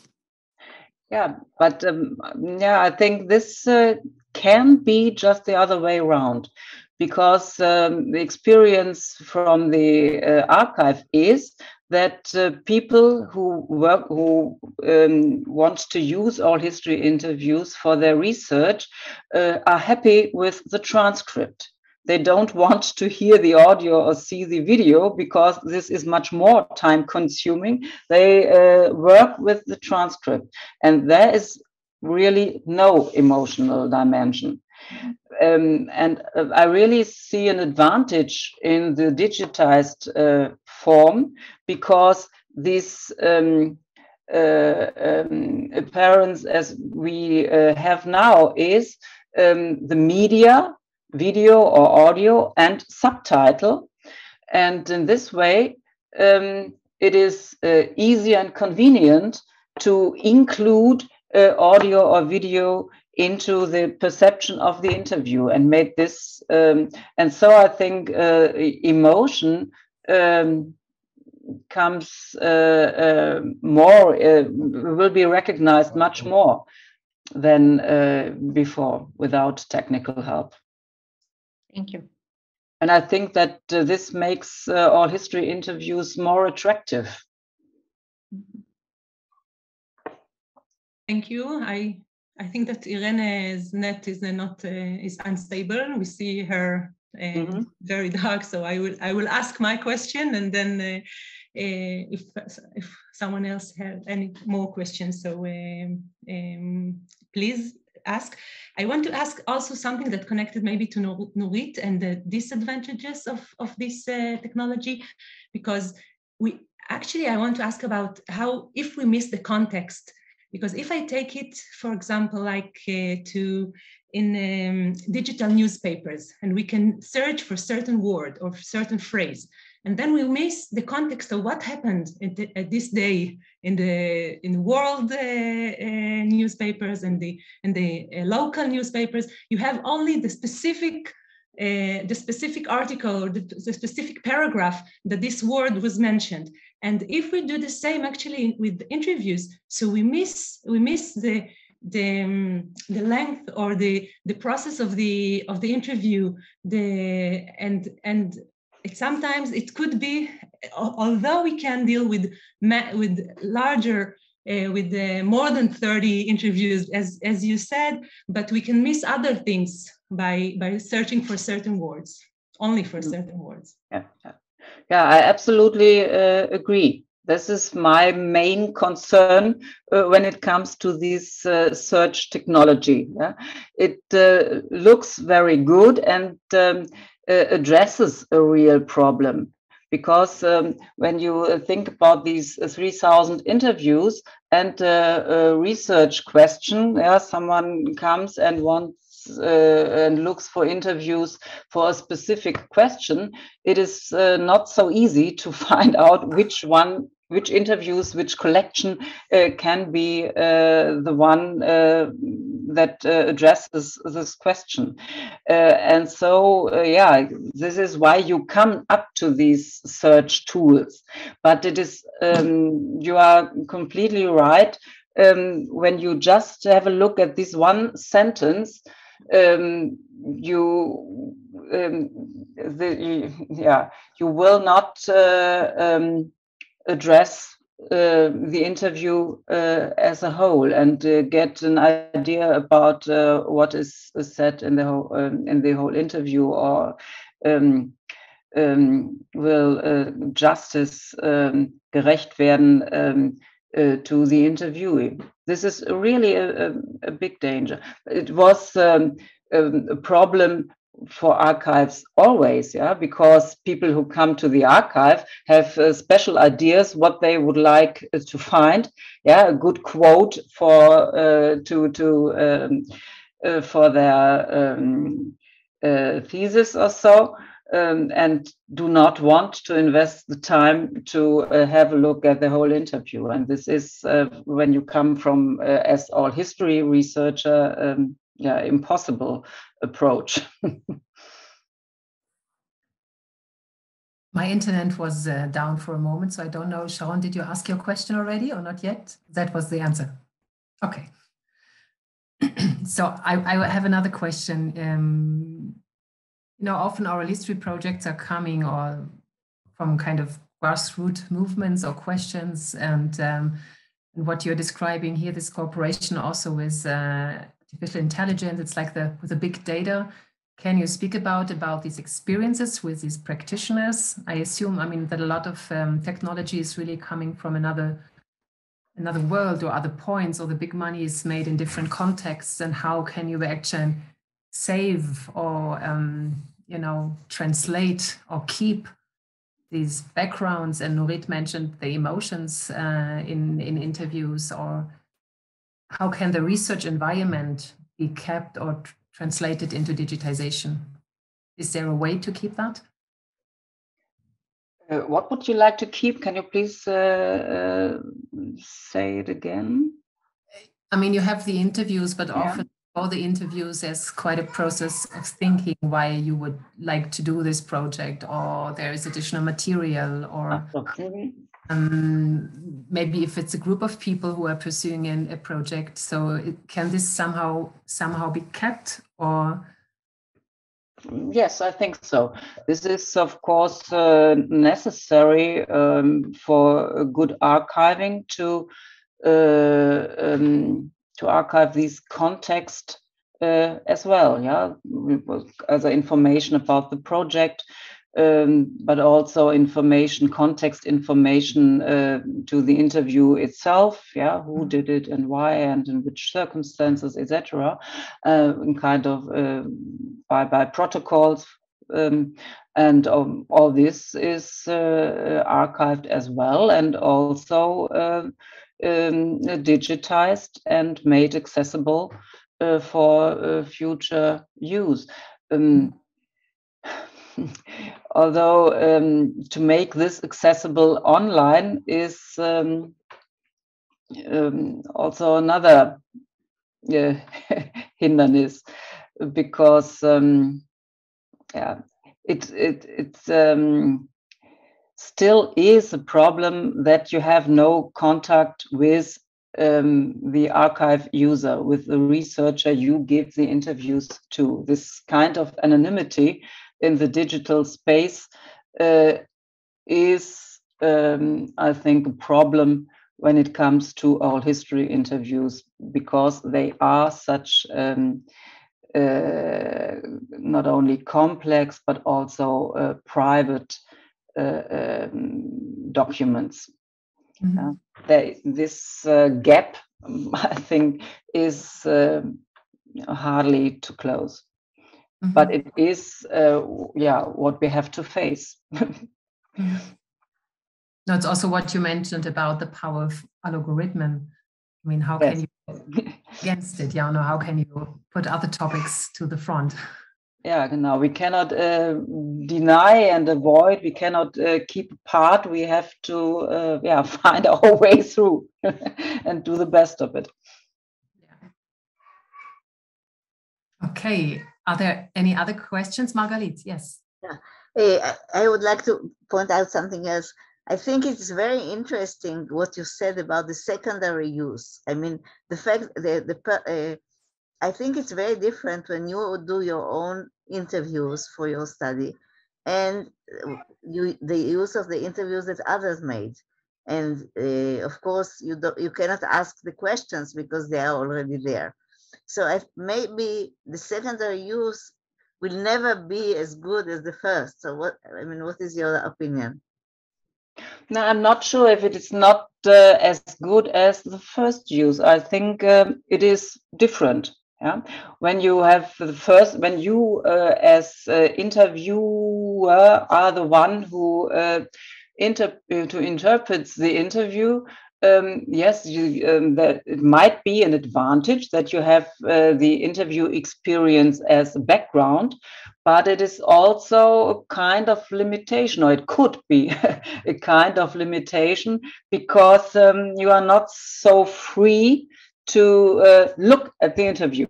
Yeah, but I think this can be just the other way around, because the experience from the archive is that people who want to use oral history interviews for their research are happy with the transcript. They don't want to hear the audio or see the video because this is much more time consuming. They work with the transcript, and there is really no emotional dimension. And I really see an advantage in the digitized form, because this appearance as we have now is the media, video or audio, and subtitle. And in this way, it is easy and convenient to include audio or video into the perception of the interview and make this. And so I think emotion comes more, will be recognized much more than before without technical help. Thank you. And I think that this makes all history interviews more attractive. Thank you. I think that Irene's net is unstable. We see her very dark. So I will ask my question, and then if someone else has any more questions, so please ask. I want to ask also something that connected maybe to Nurit and the disadvantages of this technology, because I want to ask about how, if we miss the context, because if I take it, for example, like in digital newspapers, and we can search for certain word or certain phrase, and then we miss the context of what happened at this day in the world newspapers and the local newspapers. You have only the specific article or the specific paragraph that this word was mentioned. And if we do the same actually with interviews, so we miss the length or the process of the interview, and sometimes it could be, although we can deal with larger with more than 30 interviews, as you said, but we can miss other things by searching for certain words, only for certain words. Yeah, I absolutely agree. This is my main concern when it comes to this search technology. Yeah? It looks very good and addresses a real problem. because when you think about these 3,000 interviews and a research question, yeah, someone comes and wants and looks for interviews for a specific question, it is not so easy to find out which interviews, which collection can be the one that addresses this question. And so, yeah, this is why you come up to these search tools. But it is, you are completely right. When you just have a look at this one sentence, you will not address the interview as a whole and get an idea about what is said in the whole interview, or will justice gerecht werden to the interviewee. This is really a big danger. It was a problem for archives always, yeah, because people who come to the archive have special ideas what they would like to find, yeah, a good quote for for their thesis or so, and do not want to invest the time to have a look at the whole interview. And this is when you come from as all history researcher, yeah, impossible approach. My internet was down for a moment, so I don't know. Sharon, did you ask your question already or not yet? That was the answer. Okay. So I have another question. You know, often oral history projects are coming or from kind of grassroots movements or questions, and what you're describing here, this cooperation also with artificial intelligence, it's like with the big data. Can you speak about these experiences with these practitioners? I assume, I mean, that a lot of technology is really coming from another world or other points, or the big money is made in different contexts, and how can you actually save or you know, translate or keep these backgrounds? And Nurit mentioned the emotions in interviews, or how can the research environment be kept or translated into digitization? Is there a way to keep that? What would you like to keep? Can you please say it again? I mean, you have the interviews, but often all the interviews, there's quite a process of thinking why you would like to do this project, or there is additional material, or maybe if it's a group of people who are pursuing a project. So can this somehow be kept, or? Yes, I think so. This is, of course, necessary for good archiving to archive these context as well, yeah, as information about the project, but also context information to the interview itself, yeah, who did it and why and in which circumstances, etc., kind of by protocols, and all this is archived as well, and also digitized and made accessible for future use. Although to make this accessible online is also another hindernis, because it still is a problem that you have no contact with the archive user, with the researcher you give the interviews to. This kind of anonymity in the digital space is, I think, a problem when it comes to oral history interviews, because they are such not only complex but also private documents. Mm-hmm. This gap, I think, is hardly to close. Mm-hmm. But it is, what we have to face. No, it's also what you mentioned about the power of algorithm. I mean, how can you against it? Yeah, no, how can you put other topics to the front? Yeah, genau. We cannot deny and avoid. We cannot keep apart. We have to, find our way through and do the best of it. Yeah. Okay. Are there any other questions, Margalit? Yes. Yeah. I would like to point out something else. I think it's very interesting what you said about the secondary use. I mean, the fact that I think it's very different when you do your own interviews for your study and the use of the interviews that others made. And of course, you cannot ask the questions because they are already there. So maybe the secondary use will never be as good as the first. So what is your opinion? No, I'm not sure if it is not as good as the first use. I think it is different. Yeah, when you have the first, when you as interviewer are the one who interprets the interview. Yes, that it might be an advantage that you have the interview experience as a background, but it is also a kind of limitation, or it could be a kind of limitation, because you are not so free to look at the interview.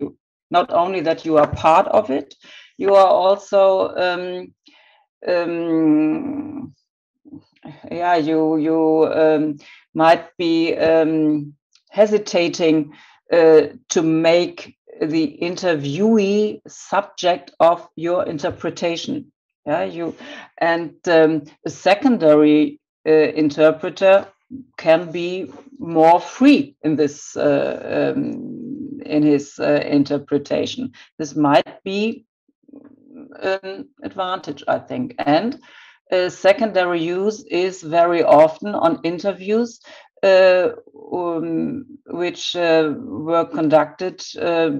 Not only that you are part of it, you are also you might be hesitating to make the interviewee subject of your interpretation. Yeah, a secondary interpreter can be more free in this in his interpretation. This might be an advantage, I think. And secondary use is very often on interviews which were conducted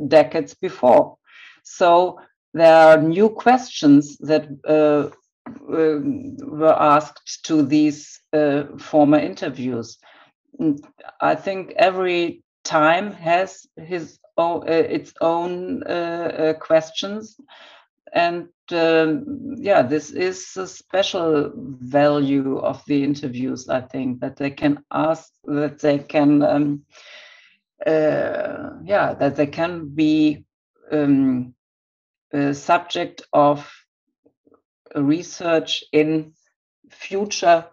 decades before. So there are new questions that were asked to these former interviews. I think every time has its own questions. And this is a special value of the interviews, I think, that they can ask, that they can, that they can be a subject of research in future,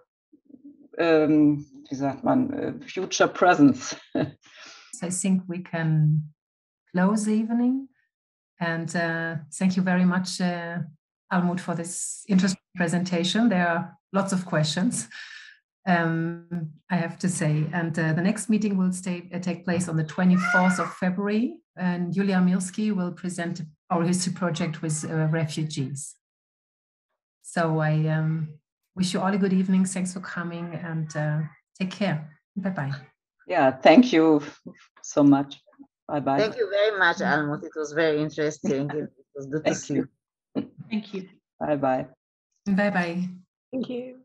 future presence. I think we can close the evening. And thank you very much, Almut, for this interesting presentation. There are lots of questions, I have to say. And the next meeting will take place on the 24th of February. And Julia Milski will present our history project with refugees. So I wish you all a good evening. Thanks for coming, and take care. Bye-bye. Yeah, thank you so much. Bye-bye. Thank you very much, Almut. It was very interesting. It was good to see you. Thank you. Bye-bye. Bye-bye. Thank you.